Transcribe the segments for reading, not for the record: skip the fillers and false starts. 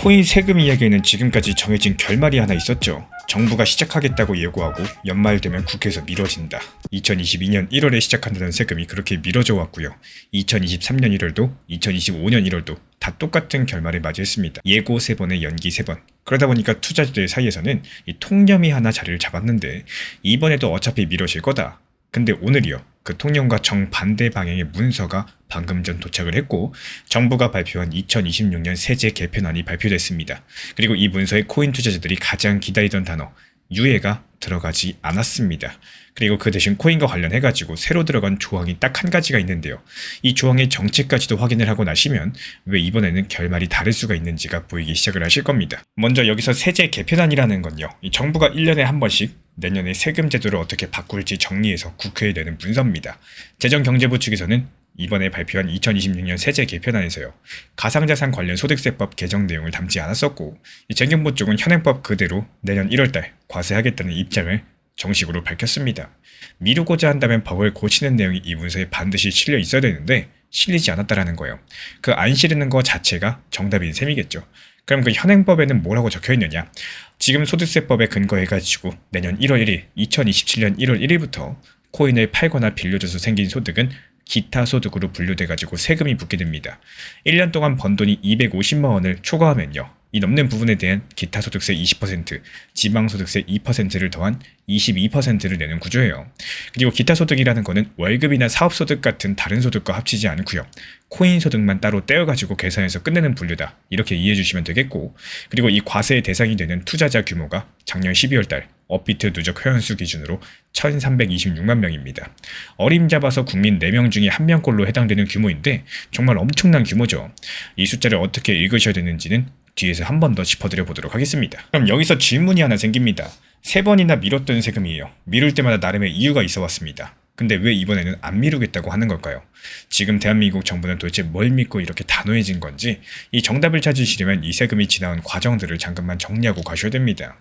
코인 세금 이야기에는 지금까지 정해진 결말이 하나 있었죠. 정부가 시작하겠다고 예고하고 연말 되면 국회에서 미뤄진다. 2022년 1월에 시작한다는 세금이 그렇게 미뤄져 왔고요. 2023년 1월도 2025년 1월도 다 똑같은 결말을 맞이했습니다. 예고 3번에 연기 3번. 그러다 보니까 투자자들 사이에서는 이 통념이 하나 자리를 잡았는데 이번에도 어차피 미뤄질 거다. 근데 오늘이요. 그 통념과 정반대 방향의 문서가 방금 전 도착을 했고 정부가 발표한 2026년 세제 개편안이 발표됐습니다. 그리고 이 문서에 코인 투자자들이 가장 기다리던 단어 유예가 들어가지 않았습니다. 그리고 그 대신 코인과 관련해가지고 새로 들어간 조항이 딱 한 가지가 있는데요. 이 조항의 정체까지도 확인을 하고 나시면 왜 이번에는 결말이 다를 수가 있는지가 보이기 시작을 하실 겁니다. 먼저 여기서 세제 개편안이라는 건요. 이 정부가 1년에 한 번씩 내년에 세금 제도를 어떻게 바꿀지 정리해서 국회에 내는 문서입니다. 재정경제부 측에서는 이번에 발표한 2026년 세제 개편안에서요. 가상자산 관련 소득세법 개정 내용을 담지 않았었고 재경부 쪽은 현행법 그대로 내년 1월달 과세하겠다는 입장을 정식으로 밝혔습니다. 미루고자 한다면 법을 고치는 내용이 이 문서에 반드시 실려 있어야 되는데 실리지 않았다라는 거예요. 그 안 실리는 거 자체가 정답인 셈이겠죠. 그럼 그 현행법에는 뭐라고 적혀있느냐? 지금 소득세법에 근거해가지고 내년 1월 1일, 2027년 1월 1일부터 코인을 팔거나 빌려줘서 생긴 소득은 기타 소득으로 분류돼가지고 세금이 붙게 됩니다. 1년 동안 번 돈이 250만 원을 초과하면요. 이 넘는 부분에 대한 기타 소득세 20%, 지방소득세 2%를 더한 22%를 내는 구조예요. 그리고 기타 소득이라는 거는 월급이나 사업소득 같은 다른 소득과 합치지 않고요. 코인 소득만 따로 떼어가지고 계산해서 끝내는 분류다. 이렇게 이해해 주시면 되겠고 그리고 이 과세의 대상이 되는 투자자 규모가 작년 12월달 업비트 누적 회원수 기준으로 1326만 명입니다. 어림잡아서 국민 4명 중에 1명꼴로 해당되는 규모인데 정말 엄청난 규모죠. 이 숫자를 어떻게 읽으셔야 되는지는 뒤에서 한 번 더 짚어드려 보도록 하겠습니다. 그럼 여기서 질문이 하나 생깁니다. 3번이나 미뤘던 세금이에요. 미룰 때마다 나름의 이유가 있어 왔습니다. 근데 왜 이번에는 안 미루겠다고 하는 걸까요? 지금 대한민국 정부는 도대체 뭘 믿고 이렇게 단호해진 건지 이 정답을 찾으시려면 이 세금이 지나온 과정들을 잠깐만 정리하고 가셔야 됩니다.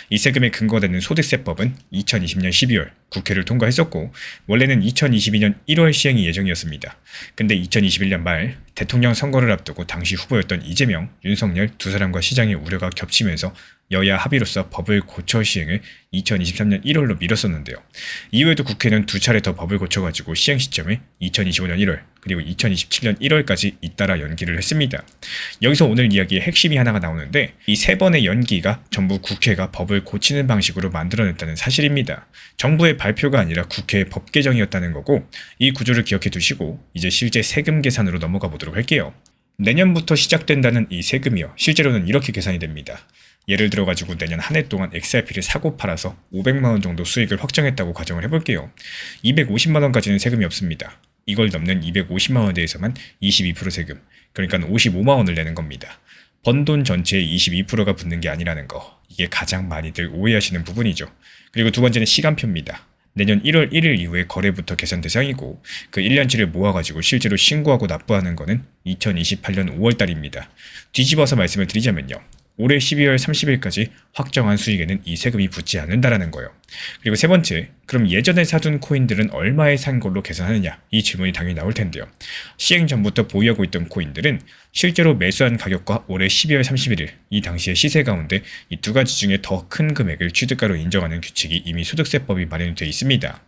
이 세금에 근거되는 소득세법은 2020년 12월 국회를 통과했었고 원래는 2022년 1월 시행이 예정이었습니다. 근데 2021년 말 대통령 선거를 앞두고 당시 후보였던 이재명, 윤석열 두 사람과 시장의 우려가 겹치면서 여야 합의로서 법을 고쳐 시행을 2023년 1월로 미뤘었는데요. 이후에도 국회는 두 차례 더 법을 고쳐가지고 시행 시점을 2025년 1월 그리고 2027년 1월까지 잇따라 연기를 했습니다. 여기서 오늘 이야기의 핵심이 하나가 나오는데 이 3번의 연기가 전부 국회가 법을 고치는 방식으로 만들어냈다는 사실입니다. 정부의 발표가 아니라 국회의 법 개정이었다는 거고 이 구조를 기억해 두시고 이제 실제 세금 계산으로 넘어가 보도록 할게요. 내년부터 시작된다는 이 세금이요. 실제로는 이렇게 계산이 됩니다. 예를 들어가지고 내년 한 해 동안 XRP를 사고 팔아서 500만원 정도 수익을 확정했다고 가정을 해볼게요. 250만원까지는 세금이 없습니다. 이걸 넘는 250만원에 대해서만 22% 세금, 그러니까 55만원을 내는 겁니다. 번 돈 전체의 22%가 붙는 게 아니라는 거, 이게 가장 많이들 오해하시는 부분이죠. 그리고 두 번째는 시간표입니다. 내년 1월 1일 이후에 거래부터 계산 대상이고 그 1년치를 모아가지고 실제로 신고하고 납부하는 거는 2028년 5월달입니다. 뒤집어서 말씀을 드리자면요. 올해 12월 30일까지 확정한 수익에는 이 세금이 붙지 않는다라는 거예요. 그리고 세 번째, 그럼 예전에 사둔 코인들은 얼마에 산 걸로 계산하느냐? 이 질문이 당연히 나올 텐데요. 시행 전부터 보유하고 있던 코인들은 실제로 매수한 가격과 올해 12월 31일 이 당시의 시세 가운데 이 두 가지 중에 더 큰 금액을 취득가로 인정하는 규칙이 이미 소득세법이 마련되어 있습니다.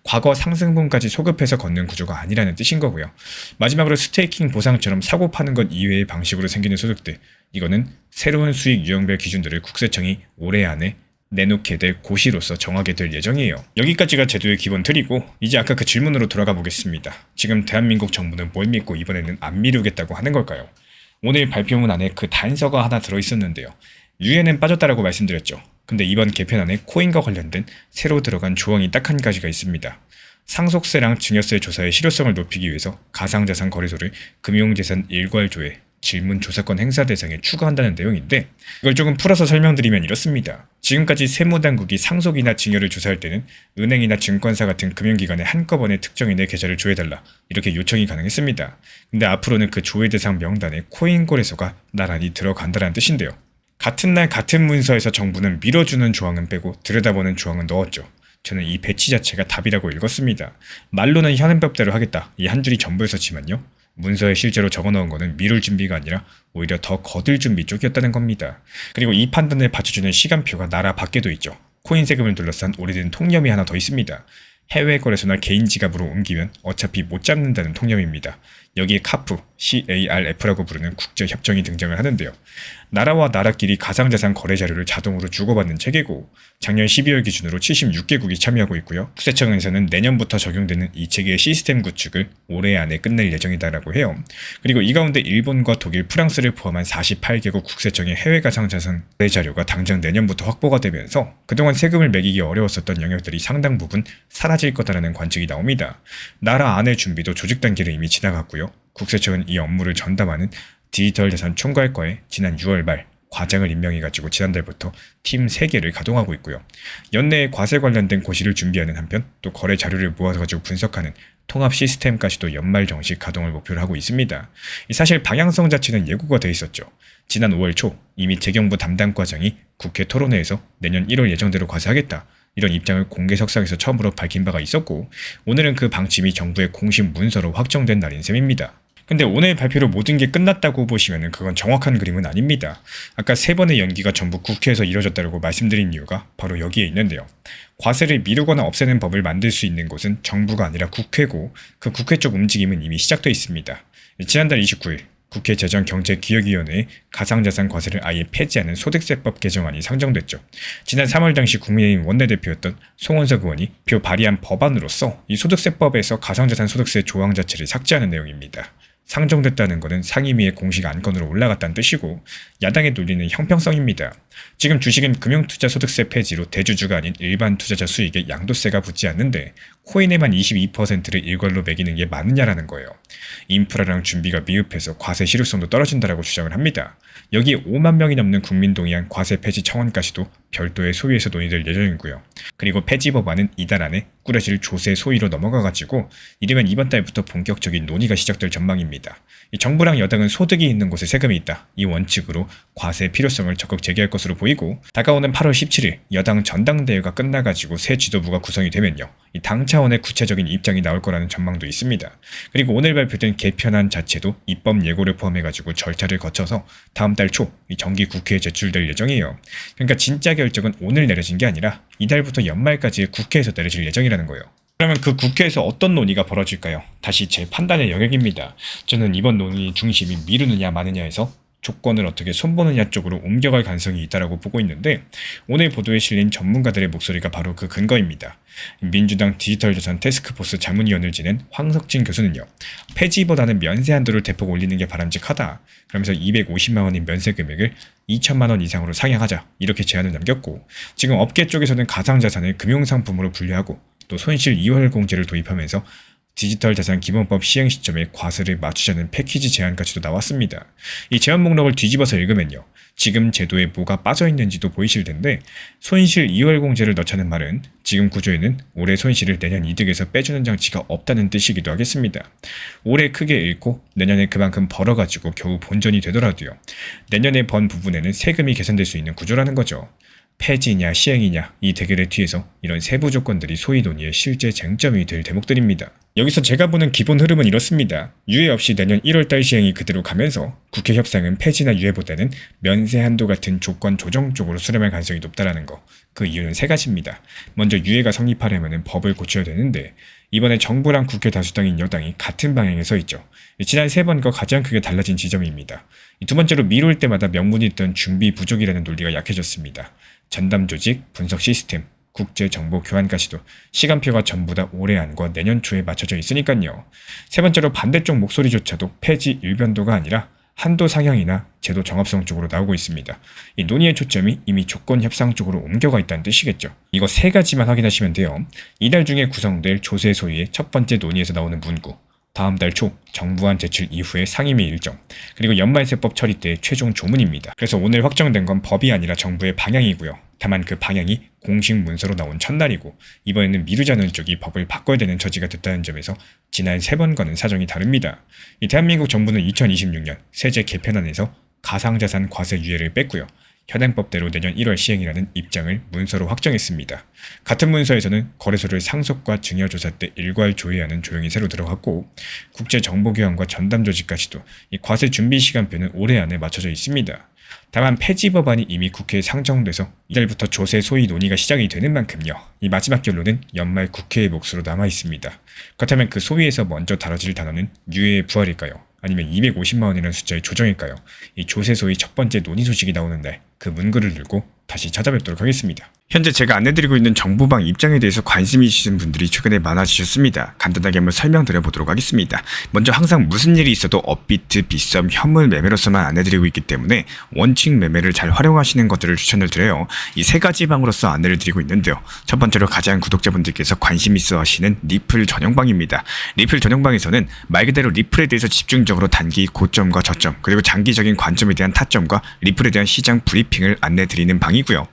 과거 상승분까지 소급해서 걷는 구조가 아니라는 뜻인 거고요. 마지막으로 스테이킹 보상처럼 사고 파는 것 이외의 방식으로 생기는 소득들, 이거는 새로운 수익 유형별 기준들을 국세청이 올해 안에 내놓게 될 고시로서 정하게 될 예정이에요. 여기까지가 제도의 기본 틀이고 이제 아까 그 질문으로 돌아가 보겠습니다. 지금 대한민국 정부는 뭘 믿고 이번에는 안 미루겠다고 하는 걸까요? 오늘 발표문 안에 그 단서가 하나 들어있었는데요. 유예는 빠졌다라고 말씀드렸죠. 근데 이번 개편안에 코인과 관련된 새로 들어간 조항이 딱 한 가지가 있습니다. 상속세랑 증여세 조사의 실효성을 높이기 위해서 가상자산 거래소를 금융재산 일괄조회 질문조사권 행사 대상에 추가한다는 내용인데 이걸 조금 풀어서 설명드리면 이렇습니다. 지금까지 세무당국이 상속이나 증여를 조사할 때는 은행이나 증권사 같은 금융기관에 한꺼번에 특정인의 계좌를 조회해달라 이렇게 요청이 가능했습니다. 근데 앞으로는 그 조회 대상 명단에 코인 거래소가 나란히 들어간다는 뜻인데요. 같은 날 같은 문서에서 정부는 밀어주는 조항은 빼고 들여다보는 조항은 넣었죠. 저는 이 배치 자체가 답이라고 읽었습니다. 말로는 현행법대로 하겠다 이 한 줄이 전부였었지만요. 문서에 실제로 적어놓은 거는 미룰 준비가 아니라 오히려 더 거둘 준비 쪽이었다는 겁니다. 그리고 이 판단을 받쳐주는 시간표가 나라 밖에도 있죠. 코인 세금을 둘러싼 오래된 통념이 하나 더 있습니다. 해외 거래소나 개인 지갑으로 옮기면 어차피 못 잡는다는 통념입니다. 여기에 카프, CARF라고 부르는 국제협정이 등장을 하는데요. 나라와 나라끼리 가상자산 거래 자료를 자동으로 주고받는 체계고 작년 12월 기준으로 76개국이 참여하고 있고요. 국세청에서는 내년부터 적용되는 이 체계의 시스템 구축을 올해 안에 끝낼 예정이다라고 해요. 그리고 이 가운데 일본과 독일, 프랑스를 포함한 48개국 국세청의 해외 가상자산 거래 자료가 당장 내년부터 확보가 되면서 그동안 세금을 매기기 어려웠었던 영역들이 상당 부분 사라질 거다라는 관측이 나옵니다. 나라 안의 준비도 조직 단계를 이미 지나갔고요. 국세청은 이 업무를 전담하는 디지털 자산 총괄과에 지난 6월 말 과장을 임명해가지고 지난달부터 팀 3개를 가동하고 있고요. 연내에 과세 관련된 고시를 준비하는 한편 또 거래 자료를 모아가지고 분석하는 통합 시스템까지도 연말 정식 가동을 목표로 하고 있습니다. 사실 방향성 자체는 예고가 돼 있었죠. 지난 5월 초 이미 재경부 담당 과장이 국회 토론회에서 내년 1월 예정대로 과세하겠다. 이런 입장을 공개석상에서 처음으로 밝힌 바가 있었고 오늘은 그 방침이 정부의 공식 문서로 확정된 날인 셈입니다. 근데 오늘 발표로 모든 게 끝났다고 보시면 그건 정확한 그림은 아닙니다. 아까 3번의 연기가 전부 국회에서 이뤄졌다고 말씀드린 이유가 바로 여기에 있는데요. 과세를 미루거나 없애는 법을 만들 수 있는 곳은 정부가 아니라 국회고 그 국회 쪽 움직임은 이미 시작돼 있습니다. 지난달 29일 국회 재정경제기획위원회에 가상자산 과세를 아예 폐지하는 소득세법 개정안이 상정됐죠. 지난 3월 당시 국민의힘 원내대표였던 송원석 의원이 표 발의한 법안으로서 이 소득세법에서 가상자산 소득세 조항 자체를 삭제하는 내용입니다. 상정됐다는 것은 상임위의 공식 안건으로 올라갔다는 뜻이고 야당의 논리는 형평성입니다. 지금 주식은 금융투자소득세 폐지로 대주주가 아닌 일반 투자자 수익에 양도세가 붙지 않는데 코인에만 22%를 일괄로 매기는 게 맞느냐라는 거예요. 인프라랑 준비가 미흡해서 과세 실효성도 떨어진다라고 주장을 합니다. 여기에 5만 명이 넘는 국민동의안 과세 폐지 청원까지도 별도의 소위에서 논의될 예정이고요. 그리고 폐지 법안은 이달 안에 꾸려질 조세 소위로 넘어가가지고 이르면 이번 달부터 본격적인 논의가 시작될 전망입니다. 정부랑 여당은 소득이 있는 곳에 세금이 있다. 이 원칙으로 과세 필요성을 적극 제기할 것으로 보이고 다가오는 8월 17일 여당 전당대회가 끝나가지고 새 지도부가 구성이 되면요. 당 차원의 구체적인 입장이 나올 거라는 전망도 있습니다. 그리고 오늘 발표된 개편안 자체도 입법 예고를 포함해가지고 절차를 거쳐서 다음 달 초 정기 국회에 제출될 예정이에요. 그러니까 진짜 결정은 오늘 내려진 게 아니라 이달부터 연말까지 국회에서 내려질 예정이라는 거예요. 그러면 그 국회에서 어떤 논의가 벌어질까요? 다시 제 판단의 영역입니다. 저는 이번 논의 중심이 미루느냐 마느냐에서 조건을 어떻게 손보느냐 쪽으로 옮겨갈 가능성이 있다고 보고 있는데 오늘 보도에 실린 전문가들의 목소리가 바로 그 근거입니다. 민주당 디지털자산 태스크포스 자문위원을 지낸 황석진 교수는요. 폐지보다는 면세 한도를 대폭 올리는 게 바람직하다. 그러면서 250만 원인 면세 금액을 2천만 원 이상으로 상향하자 이렇게 제안을 남겼고 지금 업계 쪽에서는 가상자산을 금융상품으로 분류하고 또 손실 이월 공제를 도입하면서 디지털 자산 기본법 시행 시점에 과세를 맞추자는 패키지 제안까지도 나왔습니다. 이 제안 목록을 뒤집어서 읽으면요. 지금 제도에 뭐가 빠져있는지도 보이실 텐데 손실 이월 공제를 넣자는 말은 지금 구조에는 올해 손실을 내년 이득에서 빼주는 장치가 없다는 뜻이기도 하겠습니다. 올해 크게 잃고 내년에 그만큼 벌어가지고 겨우 본전이 되더라도요. 내년에 번 부분에는 세금이 계산될 수 있는 구조라는 거죠. 폐지냐 시행이냐 이 대결의 뒤에서 이런 세부 조건들이 소위 논의의 실제 쟁점이 될 대목들입니다. 여기서 제가 보는 기본 흐름은 이렇습니다. 유예 없이 내년 1월달 시행이 그대로 가면서 국회 협상은 폐지나 유예보다는 면세 한도 같은 조건 조정 쪽으로 수렴할 가능성이 높다라는 거. 그 이유는 3가지입니다. 먼저 유예가 성립하려면 법을 고쳐야 되는데 이번에 정부랑 국회 다수당인 여당이 같은 방향에 서 있죠. 지난 3번과 가장 크게 달라진 지점입니다. 두 번째로 미룰 때마다 명분이 있던 준비 부족이라는 논리가 약해졌습니다. 전담 조직, 분석 시스템, 국제 정보 교환까지도 시간표가 전부 다 올해 안과 내년 초에 맞춰져 있으니까요. 3번째로 반대쪽 목소리조차도 폐지 일변도가 아니라 한도 상향이나 제도 정합성 쪽으로 나오고 있습니다. 이 논의의 초점이 이미 조건 협상 쪽으로 옮겨가 있다는 뜻이겠죠. 이거 3가지만 확인하시면 돼요. 이달 중에 구성될 조세 소위의 첫 번째 논의에서 나오는 문구, 다음 달 초 정부안 제출 이후의 상임위 일정, 그리고 연말세법 처리 때의 최종 조문입니다. 그래서 오늘 확정된 건 법이 아니라 정부의 방향이고요. 다만 그 방향이 공식 문서로 나온 첫날이고 이번에는 미루자는 쪽이 법을 바꿔야 되는 처지가 됐다는 점에서 지난 3번과는 사정이 다릅니다. 이 대한민국 정부는 2026년 세제 개편안에서 가상자산 과세 유예를 뺐고요. 현행법대로 내년 1월 시행이라는 입장을 문서로 확정했습니다. 같은 문서에서는 거래소를 상속과 증여조사 때 일괄 조회하는 조항이 새로 들어갔고 국제정보교환과 전담조직까지도 이 과세 준비 시간표는 올해 안에 맞춰져 있습니다. 다만 폐지 법안이 이미 국회에 상정돼서 이달부터 조세 소위 논의가 시작이 되는 만큼요. 이 마지막 결론은 연말 국회의 몫으로 남아 있습니다. 그렇다면 그 소위에서 먼저 다뤄질 단어는 유예의 부활일까요? 아니면 250만 원이라는 숫자의 조정일까요? 이 조세 소위 첫 번째 논의 소식이 나오는 날 그 문구를 들고 다시 찾아뵙도록 하겠습니다. 현재 제가 안내드리고 있는 정보방 입장에 대해서 관심이 있으신 분들이 최근에 많아지셨습니다. 간단하게 한번 설명드려보도록 하겠습니다. 먼저 항상 무슨 일이 있어도 업비트, 빗썸, 현물 매매로서만 안내드리고 있기 때문에 원칙 매매를 잘 활용하시는 것들을 추천을 드려요. 이 세 가지 방으로서 안내를 드리고 있는데요. 첫 번째로 가장 구독자분들께서 관심 있어 하시는 리플 전용방입니다. 리플 전용방에서는 말 그대로 리플에 대해서 집중적으로 단기 고점과 저점, 그리고 장기적인 관점에 대한 타점과 리플에 대한 시장 브리핑을 안내드리는 방이고요.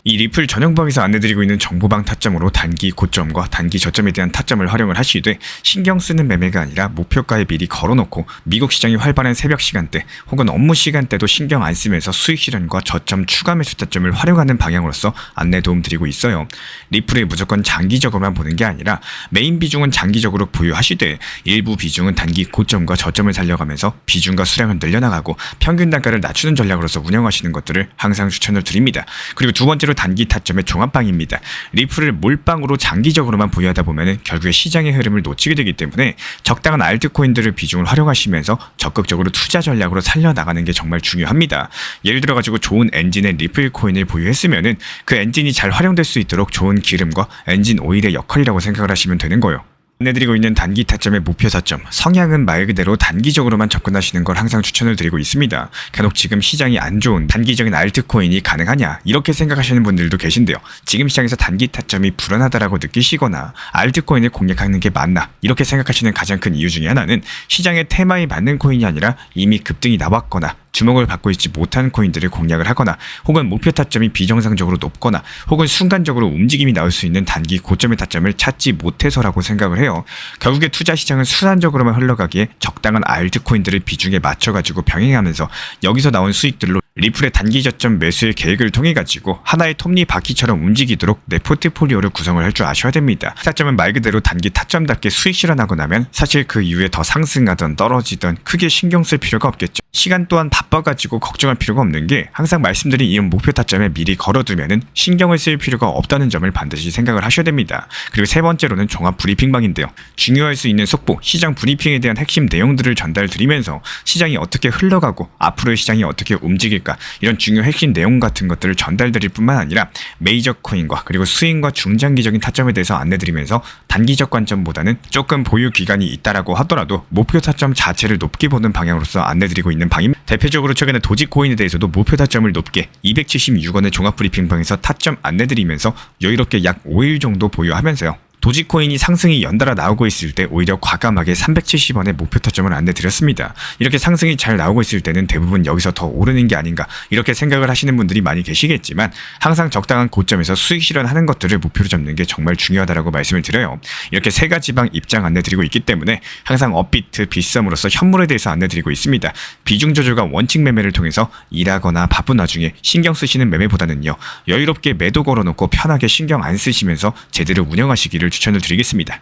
이 리플 전용방에서 안내드리고 있는 정보방 타점으로 단기 고점과 단기 저점에 대한 타점을 활용을 하시되 신경 쓰는 매매가 아니라 목표가에 미리 걸어놓고 미국 시장이 활발한 새벽 시간대 혹은 업무 시간대도 신경 안 쓰면서 수익 실현과 저점 추가 매수 타점을 활용하는 방향으로서 안내 도움 드리고 있어요. 리플에 무조건 장기적으로만 보는 게 아니라 메인 비중은 장기적으로 보유하시되 일부 비중은 단기 고점과 저점을 살려가면서 비중과 수량을 늘려나가고 평균 단가를 낮추는 전략으로서 운영하시는 것들을 항상 추천을 드립니다. 그리고 두 번째로 단기 타점의 종합방입니다. 리플을 몰빵으로 장기적으로만 보유하다 보면 결국에 시장의 흐름을 놓치게 되기 때문에 적당한 알트코인들을 비중을 활용하시면서 적극적으로 투자 전략으로 살려나가는 게 정말 중요합니다. 예를 들어 가지고 좋은 엔진의 리플 코인을 보유했으면 그 엔진이 잘 활용될 수 있도록 좋은 기름과 엔진 오일의 역할이라고 생각을 하시면 되는 거예요. 안내드리고 있는 단기 타점의 목표 타점, 성향은 말 그대로 단기적으로만 접근하시는 걸 항상 추천을 드리고 있습니다. 간혹 지금 시장이 안 좋은 단기적인 알트코인이 가능하냐 이렇게 생각하시는 분들도 계신데요. 지금 시장에서 단기 타점이 불안하다라고 느끼시거나 알트코인을 공략하는 게 맞나 이렇게 생각하시는 가장 큰 이유 중에 하나는 시장의 테마에 맞는 코인이 아니라 이미 급등이 나왔거나 주목을 받고 있지 못한 코인들을 공략을 하거나 혹은 목표 타점이 비정상적으로 높거나 혹은 순간적으로 움직임이 나올 수 있는 단기 고점의 타점을 찾지 못해서라고 생각을 해요. 결국에 투자 시장은 순환적으로만 흘러가기에 적당한 알트코인들을 비중에 맞춰가지고 병행하면서 여기서 나온 수익들로 리플의 단기 저점 매수의 계획을 통해 가지고 하나의 톱니바퀴처럼 움직이도록 내 포트폴리오를 구성을 할 줄 아셔야 됩니다. 타점은 말 그대로 단기 타점답게 수익 실현하고 나면 사실 그 이후에 더 상승하던 떨어지던 크게 신경 쓸 필요가 없겠죠. 시간 또한 바빠가지고 걱정할 필요가 없는 게 항상 말씀드린 이 목표 타점에 미리 걸어두면은 신경을 쓸 필요가 없다는 점을 반드시 생각을 하셔야 됩니다. 그리고 세 번째로는 종합 브리핑방인데요. 중요할 수 있는 속보, 시장 브리핑에 대한 핵심 내용들을 전달드리면서 시장이 어떻게 흘러가고 앞으로의 시장이 어떻게 움직일까 이런 중요 핵심 내용 같은 것들을 전달드릴 뿐만 아니라 메이저 코인과 그리고 스윙과 중장기적인 타점에 대해서 안내드리면서 단기적 관점보다는 조금 보유 기간이 있다라고 하더라도 목표 타점 자체를 높게 보는 방향으로서 안내드리고 있는 방입니다. 대표적으로 최근에 도지코인에 대해서도 목표 타점을 높게 276원의 종합 브리핑방에서 타점 안내드리면서 여유롭게 약 5일 정도 보유하면서요. 도지코인이 상승이 연달아 나오고 있을 때 오히려 과감하게 370원의 목표 타점을 안내드렸습니다. 이렇게 상승이 잘 나오고 있을 때는 대부분 여기서 더 오르는 게 아닌가 이렇게 생각을 하시는 분들이 많이 계시겠지만 항상 적당한 고점에서 수익 실현하는 것들을 목표로 잡는 게 정말 중요하다고 말씀을 드려요. 이렇게 세 가지 방 입장 안내드리고 있기 때문에 항상 업비트, 빗썸으로서 현물에 대해서 안내드리고 있습니다. 비중 조절과 원칙 매매를 통해서 일하거나 바쁜 와중에 신경 쓰시는 매매보다는요. 여유롭게 매도 걸어놓고 편하게 신경 안 쓰시면서 제대로 운영하시기를 추천을 드리겠습니다.